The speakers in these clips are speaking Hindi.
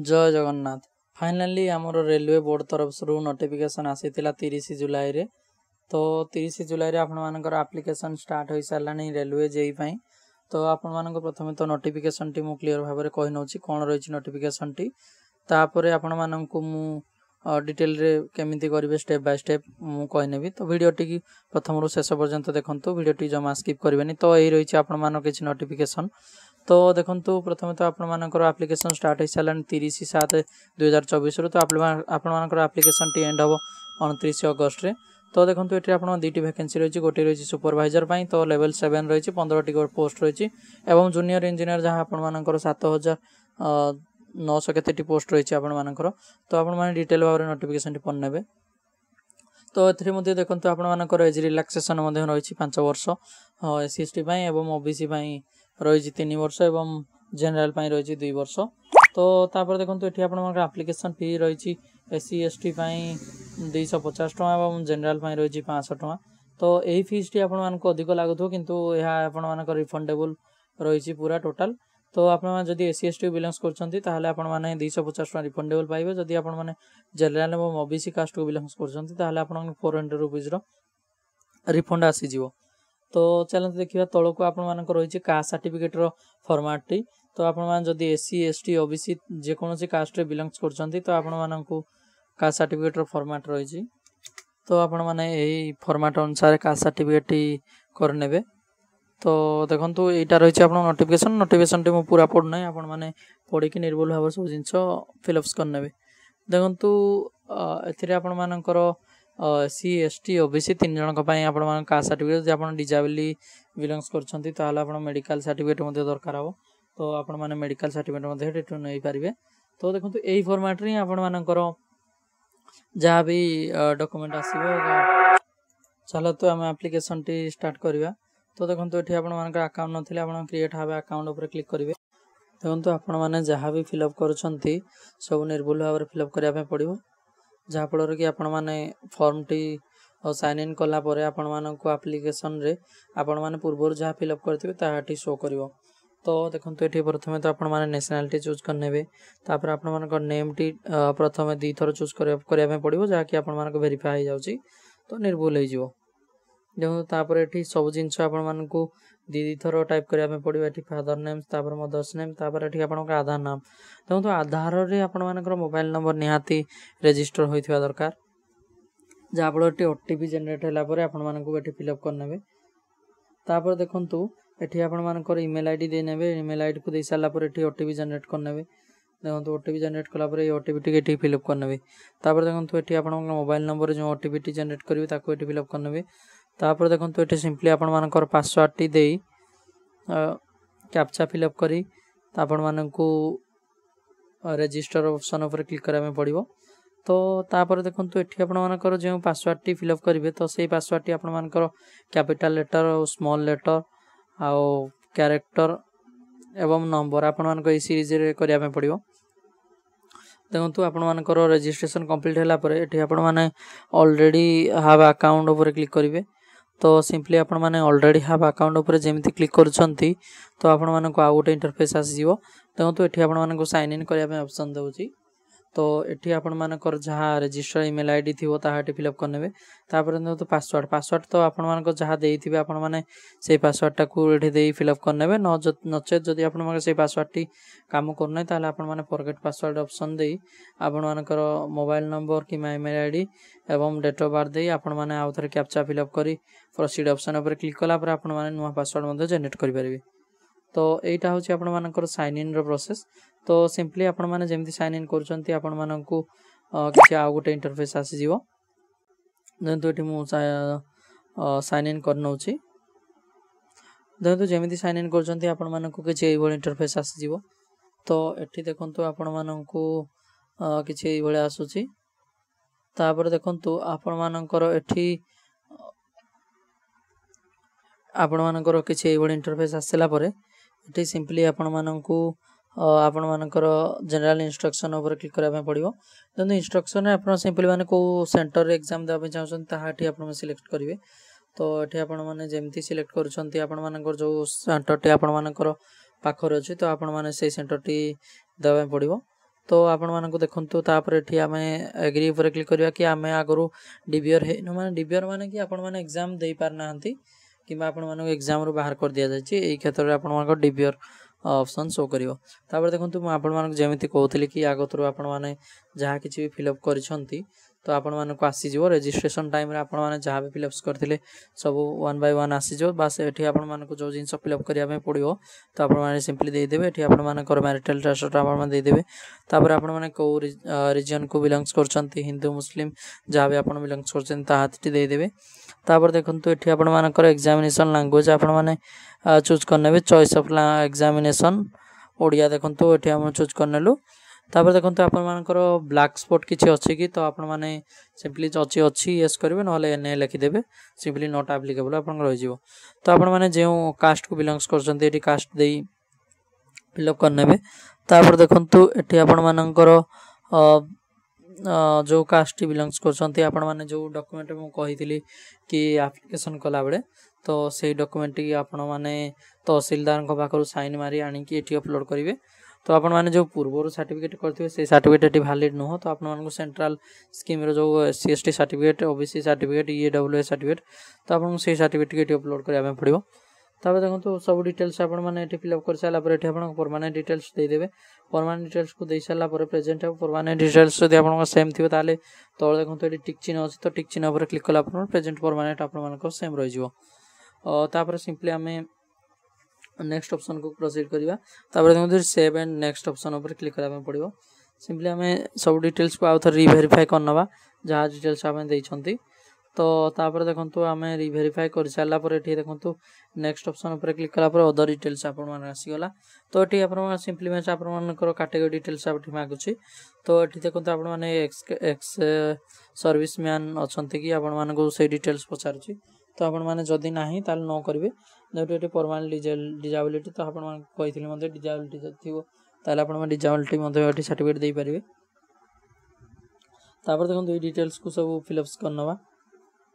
जय जगन्नाथ। फाइनाली आमर रेलवे बोर्ड तरफ से नोटिफिकेशन आसीला 30 जुलाई रे। तो 30 जुलाई रे आपनकर एप्लिकेशन स्टार्ट हो सारा रेलवे जेई पाई। तो आपण प्रथम तो नोटिफिकेशन टी मु क्लियर भाव में कही नौ कौन रही नोटिफिकेशन टी तापर आपण मानू डिटेल रे केमिति करेंगे स्टेप बाय स्टेप मु कहनेबी। तो वीडियो टी प्रथम शेष पर्यंत देखंतु, वीडियो टी जमा स्किप करेंगे। तो यही रही आपण किसी नोटिफिकेशन। तो देखंतु प्रथम तो आपनकर एप्लिकेशन स्टार्ट हो सारा 30/7/2024 तो आपनकर एप्लिकेशन टी एंड हम 29 अगस्त रे। तो देखंतु एटी आपण दुटी वैकेंसी रही, गोटे रही सुपरवाइजर पाई। तो लेवल 7 रही 15 टी पोस्ट रही एवं जूनियर इंजीनियर जहाँ आपनकर 7,900 केते पोस्ट रही आपनकर। तो आपण डिटेल भाव में नोटिफिकेशन टी पढ़ने। तो ए देखो आपनकर एज रिलैक्सेशन रही 5 वर्ष SC ST एवं OBC रही 3 वर्ष एवं जनरल रही 2 वर्ष। तो तापर देखो ये आपनकर एप्लिकेशन फी रही SC ST 250 टका एवं जनरल रही 500 टका। तो यही फीस टी आपको अधिक लगुव किंतु यह आपनकर रिफंडेबल रही पूरा टोटाल। तो आपड़ी SC ST बिलोंग्स करते 250 टका रिफंडेबल पाइबे। जदि आपने जनरल एवं OBC कास्ट को बिलोंग्स करते 400 रुपीज रिफंड आसीज। तो चलते देखिए तौक को आपको रही कास्ट सर्टिफिकेट फॉर्मेट टी। तो आपड़ी SC ST OBC जेकोसी कास्ट बिलोंग्स करते तो आपको कास्ट सर्टिफिकेट फॉर्मेट रही। तो आपण मैंने यही फॉर्मेट अनुसार कास्ट सर्टिफिकेट करने। तो देखो यहाँ रही आप नोटिफिकेशन टी पूरा पढ़ना आपण मैंने पढ़ी निर्भुल भाव सब जिन फिलअप्स करने। देखु एपणकर SC ST OBC 3 जन आप कास्ट सर्टिफिकेट जब आप डिजाबिलिटी बिलोंग्स कर मेडिकल सर्टिफिकेट दरकार हो। तो आपण मैंने मेडिकल सर्टिफिकेट नहीं पारे। तो देखो यही फॉर्मेट रे आपणकर जहाँ भी डॉक्यूमेंट आसो। चलो तो आम एप्लिकेशन टी स्टार्ट करवा। तो देखो ये आपंकर अकाउंट ना आप क्रिएट हावे अकाउंट उपर क्लिक करेंगे। देखो आपण मैंने जहाँ भी फिलअप कर सब निर्भुल भाव में फिलअप करने पड़ो, जहाँफल कि आपण मैंने फॉर्म टी साइन इन कलापर आपण को एप्लिकेशन रे आपण मैंने पूर्व जहाँ फिलअप करते ताटी शो कर। तो देखो ये प्रथम तो आप नेशनलिटी चूज करने। तापर आपण नेम टी प्रथम 2 थर चूज करने पड़ो जहाँकि आप वेरीफाई हो जाऊँगी। तो निर्भुल हो देखो तापर ये सब जिन आपको 2 थर टाइप करने पड़ो। ये फादर नेम तापर मदर्स नेम तापर ये आपंकर आधार नाम। देखो तो आधार रे आपंकर मोबाइल नंबर निहाती रजिस्टर होता दरकार, जहाँफल OTP जेनेट होगापर आपको फिलअप करने। तापर देखु ये आपंकर ईमेल ID देने, ईमेल ID को दे सारापर ये OTP जेनेट करने। देखो OTP जेनेट कलापर ये OTP टी फिलअप करने। तापर देखो ये आप मोबाइल नंबर जो OTP टी जेनेट करेंगे ताको ये फिलअप करने। तापर देखो ये सिंपली आपंकर पासवर्ड टी दे कैप्चा फिलअप करी आपण मानू रजिस्टर ऑप्शन उपर क्लिक करने पड़ो। तो तापर देखो ये आपंकर जो पासवर्ड टी फिलअप करेंगे तो सही पासवर्ड टी आपंकर कैपिटल लेटर और स्मॉल लेटर आउ कैरेक्टर एवं नंबर आपण सीरीज रे करने पड़ो। देखो आपंकर रजिस्ट्रेशन कंप्लीट है आपण मैंने ऑलरेडी हाव अकाउंट उपर क्लिक करेंगे। तो सिंपली आपण मैंने ऑलरेडी हाव अकाउंट उपर जमी क्लिक करुँच तो आपण मानक आउ गोटे इंटरफेस आसीज। देखो ये आपको साइन इन करने ऑप्शन दूसरी। तो ये आपंकर जहाँ रजिस्टर ईमेल ID थी ताकि फिलअप करने। तापर तो पासवर्ड तो आपको जहाँ देते आपने से पासवर्ड टाक ये फिलअप करने। नचेत जदि आप पासवर्ड टी काम करना ताल आपने फॉरगेट पासवर्ड ऑप्शन दे आपंकर मोबाइल नंबर कि ईमेल ID एवं डेट ऑफ बर्थ दे आपने आउ थे कैप्चा फिलअप कर प्रोसीड ऑप्शन उपर क्लिक कलापर आप नुआ पासवर्ड जेनेट करेंगे। तो यहाँ हूँ आपंकर साइन इन प्रोसेस। तो सिंपली आपण मैंने जमी साइन इन कर आपण मानू कि आउ गोटे इंटरफेस आसीज। देखो ये मुझे साइन इन कर नौ। देखो जमी साइन इन कर आपण मानू कि इंटरफेस आसीज। तो ये देखो आपण मानू कि आसूची। तापर देखो आपण मानकर एठी आपण मानकर कि इंटरफेस आसला ये सिंपली आपण मानू आपण मानकर जनरल इंस्ट्रक्शन उपर क्लिक करने पड़ो। देखो इंस्ट्रक्शन आप सिंपली मैंने को सेंटर एग्जाम देवाई चाहते आप सिलेक्ट करेंगे। तो ये आपने जमी सिलेक्ट कर जो सेंटर टी आपर पाखर अच्छी तो आपण मैंने से सेंटर टी देवाई पड़ो। तो आपण मानक देखंतु तापर एठी आमे एग्री ऊपर क्लिक करिया कि आमे आगरु डीबीआर हेनु माने डीबीआर माने कि आपण माने एग्जाम देई पार नाहंती किबा आपण मानक एग्जाम रो बाहर कर दिया जायछि एई क्षेत्र रे आपण मानक डीबीआर ऑप्शन शो करिवो। तापर देखंतु म आपण मानक जेमिति कहउतली कि आगतरो आपण माने जहा किछि भी फिलअप करिसंती तो आपण मानक आसी जिवो रजिस्ट्रेशन टाइम रे आपण माने जहा भी फिलअप करथिले सब 1 बाय 1 आसी जो बास एठी आपण मानक जो जिंस फिलअप करिया में पड़िवो तो आपण माने सिंपली दे देबे एठी आपण मानक मैरिटल ट्रांसफर आपण माने दे देबे। तापर आपण माने को रीजन को बिलोंग्स करचंती हिंदू मुस्लिम जहा भी आपण बिलोंग्स करचंती ताहाती दे देबे। तापर देखंतु एठी आपण मानकर एग्जामिनेशन लैंग्वेज आपण माने चूज करनेबे चॉइस ऑफ एग्जामिनेशन ओडिया देखंतु एठी हम चूज करनेलु। तापर देखंतु आपण मानकर ब्लैक स्पॉट किछि अछि कि तो आपण माने सिंपली अछि यस करबे नहले एने लिखि देबे सिंपली नॉट एप्लीकेबल आपण रहि जिवो। तो आपण माने जेउ कास्ट को बिलोंग्स करचंती एठी कास्ट देई फिलअप करनेबे। तापर देखंतु एठी आपण मानकर जो कास्ट बिलोंग्स करचंती आपण माने जो डॉक्यूमेंट मु कहितली कि एप्लीकेशन कला बेले तो सेही डॉक्यूमेंट की आपण माने तहसीलदार को पाखरु साइन मारी आनी कि एठी अपलोड करिवे। तो आपण माने जो पूर्व सर्टिफिकेट करथिबे से सर्टिफिकेट एठी वैलिड न हो तो आपण मानकु सेंट्रल स्कीम रो जो SC certificate OBC certificate EWS certificate तो आपण से सर्टिफिकेट एठी अपलोड करिया पड़िबो। तापर देखंतु सब डिटेल्स आपण माने एठी फिलअप कर साला पर एठी आपण परमानेंट डिटेल्स दे देबे। परमानेंट डिटेल्स को दे साला पर प्रेजेंट है परमानेंट डिटेल्स यदि आपण सेम थिबो ताले तळ देखंतु एठी टिक चिन्ह अछि तो टिक चिन्ह पर क्लिक कला पर प्रेजेंट परमानेंट आपण मानक सेम रहि जिवो। तापर सिंपली हमें नेक्स्ट ऑप्शन को प्रोसीड करिवा। तापर देखंतु सेव एंड नेक्स्ट ऑप्शन ऊपर क्लिक करबा पड़िबो। सिंपली हमें सब डिटेल्स को आउथर रीवेरीफाई करनवा जहा डिटेल्स हमें देइछंती तो तापर देखंतु हमें रीवेरीफाई कर साला पर एठी देखंतु नेक्स्ट ऑप्शन ऊपर क्लिक कला पर अदर डिटेल्स आपण मान आसी गला। तो एठी आपण मान सिंपली मैच आपण मानकर कैटेगरी डिटेल्स एठी मागुची तो एठी देखंतु आपण माने एक्स सर्विसमैन अछंती कि आपण मानको से डिटेल्स पचारची तो आपण माने जदी नाही ताल न करबे जेउटी एठी परमानेंट डिजेबिलिटी तो आपण मान कहिथिले मध्ये डिजेबिलिटी थिबो ताले आपण मान डिजेबिलिटी मध्ये एठी सर्टिफिकेट देई परिबे। तापर देखंतु ए डिटेल्स को सब फिलअप्स करनवा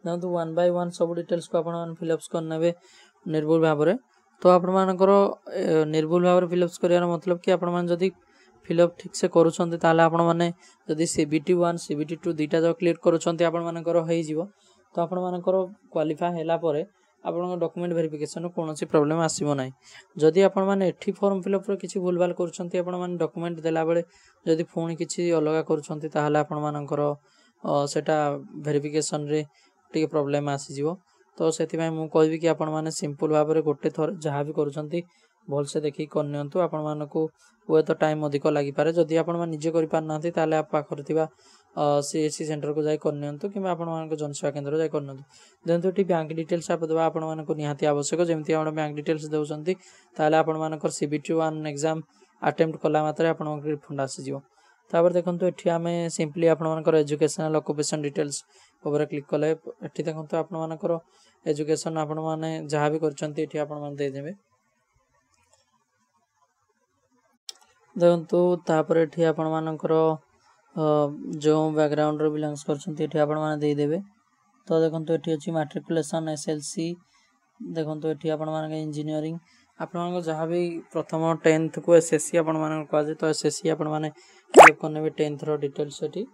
देखंतु 1 बाय 1 सब डिटेल्स को आपण मान फिलअप्स करनेबे निर्भुल भाबरे। तो आपण मानकर निर्भुल भाबरे फिलअप्स करियार मतलब कि आपण मान जदी फिलअप ठीक से करूछंती ताले आपण माने जदी सीबीटी 1 सीबीटी 2 दुईटा जो क्लियर करूछंती आपण मानकर होई जिवो तो आपण मानकर क्वालिफाई हैला परे आपण डॉक्यूमेंट वेरिफिकेशन कोनोसी प्रॉब्लम आसीबो नाही। जदी आपण माने एठी फॉर्म फिलअप रो किछि भूलभाल करूछंती आपण माने डॉक्यूमेंट देला बेले जदी फोन किछि अलगा करूछंती ताहाले आपण मानकर सेटा वेरिफिकेशन रे टिके प्रॉब्लम आसी जिवो। तो सेति भाई मु कहबी कि आपण माने सिंपल भाबरे गोटे थर जहा भी करूछंती भल से देखि करनियंतु आपण मानको ओए तो टाइम अधिक लागि पारे जदी आपण मान निजे करि पार नाथि ताले आप पाखर थिबा सीएससी सेंटर को जाय करनियंतु किबा आपण मानको जनसेवा केंद्र जाय करनियंतु। देंतु टी बैंक डिटेल्स आप दबा आपण मानको निहाती आवश्यक जेमति आपण बैंक डिटेल्स देउछंती ताले आपण मानकर सीबीटी 1 एग्जाम अटेम्प्ट कला मात्रे आपण मानको रिफंड आसी जिवो। तापर देखंतु एठी हमें सिंपली आपण मानकर एजुकेशनल ऑक्युपेशन डिटेल्स ऊपर क्लिक कले एठी देखंतु आपण मानकर एजुकेशन आपण माने जहा भी करचंती एठी आपण मान दे देबे। देखंतु तापर एठी आपण मानकर जो बैकग्राउंड रो बिलोंग्स करचंती एठी आपण माने दे देबे। तो देखंतु एठी अछि मैट्रिकुलेशन एसएलसी देखंतु एठी आपण माने इंजीनियरिंग आपण माने जहा भी प्रथम 10th को एसएससी आपण माने को जे तो एसएससी आपण माने क्लिक करनेबे 10th रो डिटेल्स एठी।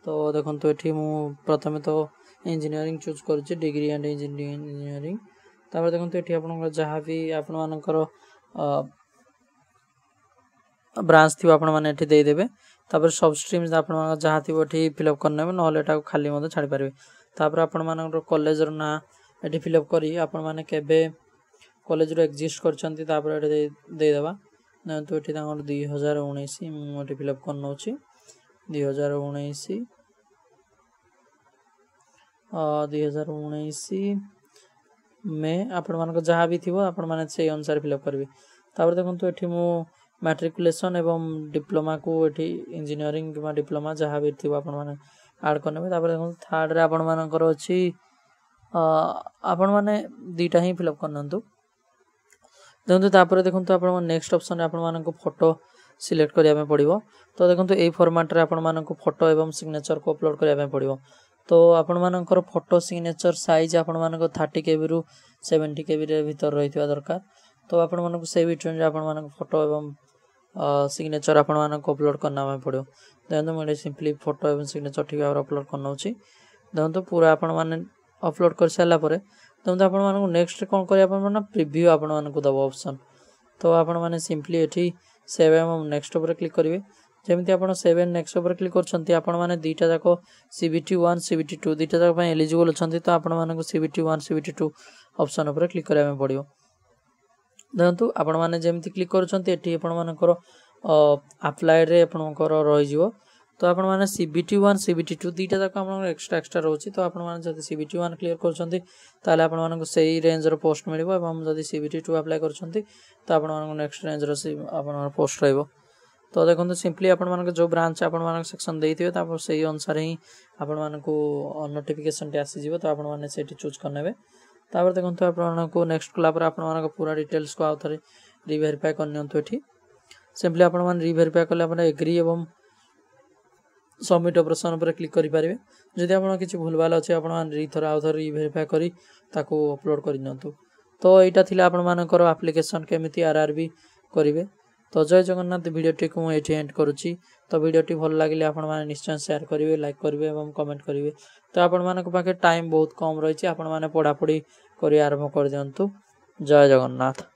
तो देखंतु एठी मु प्रथमे तो इंजीनियरिंग चूज करछि डिग्री एंड इंजीनियरिंग। तापर देखंतु एठी आपण जहा भी आपण मानकर ब्रांच थी आपण माने एठी दे देबे। तापर सब स्ट्रीम्स आपण माने जहा थी एठी फिलअप करनेबे नहले एटा खाली मध्ये छाडी पारबे। तापर आपण मानकर कॉलेज रो ना एठी फिलअप करी आपण माने केबे कॉलेज रो एग्जिस्ट करचंती तापर एठी दे देबा। तो एठी तांगर 2019 मु एठी फिलअप करनोछि 2019 में आपण मानकर जहा भी थिबो आपण माने से अनुसार फिलअप करबे। तापर देखंतु एठी मु मैट्रिकुलेशन एवं डिप्लोमा को एठी इंजीनियरिंग किबा डिप्लोमा जहा भी थिबो आपण माने ऐड करनेबे। तापर देखंतु थर्ड रे आपण मानकर अछि आपण माने दुईटा ही फिलअप करनंतु। देखंतु तापर देखंतु आपण नेक्स्ट ऑप्शन रे आपण मानक फोटो सिलेक्ट करिया में पड़िबो। तो देखंतु ए फॉर्मेट रे आपण मानक फोटो एवं सिग्नेचर को अपलोड करिया में पड़िबो। तो आपण मानकर फोटो सिग्नेचर साइज आपण मानक 30 केबी रु 70 केबी रे भीतर रहितबा दरकार। तो आपण मानक से बिटवीन रे आपण मानक फोटो एवं सिग्नेचर आपण मानक अपलोड करना पड़ो। देखो मुझे सिंपली फोटो एवं सिग्नेचर ठीक भाव अपलोड करना देखो पूरा आपण मैंने अपलोड कर सारापर देखो आपण मानक नेक्स्ट कौन कर प्रिव्यू आपण मानक दब ऑप्शन। तो आपण मैंने सिंपली ये सेव एवं नेक्स्ट उपर क्लिक करेंगे। जमी आप सेव एंड नेक्स्ट उपर क्लिक कर दुईटा जाक CBT1 CBT2 दुईटा जाक एलिजिबल अच्छा। तो आपण मानक CBT1 CBT2 ऑप्शन उपर क्लिक कराया पड़ो। देखो आपण मैंने जमी क्लिक कर अप्लाई रे रही। तो आपण मैंने CBT1 CBT2 दुईटा जाक एक्सट्रा रोचे। तो आपण मैंने जब CBT1 क्लियर कर आपको सही रेंज रो पोस्ट मिल जब CBT2 अप्लाई कर नेक्स्ट रेंज रो पोस्ट रही। तो देखो सिंपली आपण जो ब्रांच आपण सेक्शन देते से अनुसार ही आपण नोटिफिकेशन टी आसीज। तो आपण मैंने से चूज करने देखो आपको नेक्स्ट कलापर आप पूरा डिटेल्स को आउ थे रिवेरीफाई करनी। सिंपली आपण मैंने रिवेरीफाई कले एग्री एवं सबमिट ऑपरेशन पर क्लिक करेंगे। जदि आप किसी भूल भाल अच्छे आपथर आउ थे रिवेरीफाई कर अपलोड कर। तो यहाँ थी आपर आप्लिकेसन केमी RRB करेंगे। तो जय जगन्नाथ वीडियोटी को मुझे एंड करुच्ची। तो वीडियोटी भल लगे आपण मैंने निश्चय शेयर करेंगे लाइक करेंगे और कमेंट करेंगे। तो आपण मानक पाखे टाइम बहुत कम रही आपण मैंने पढ़ापढ़ी कर आरंभ कर दिंतु। जय जगन्नाथ।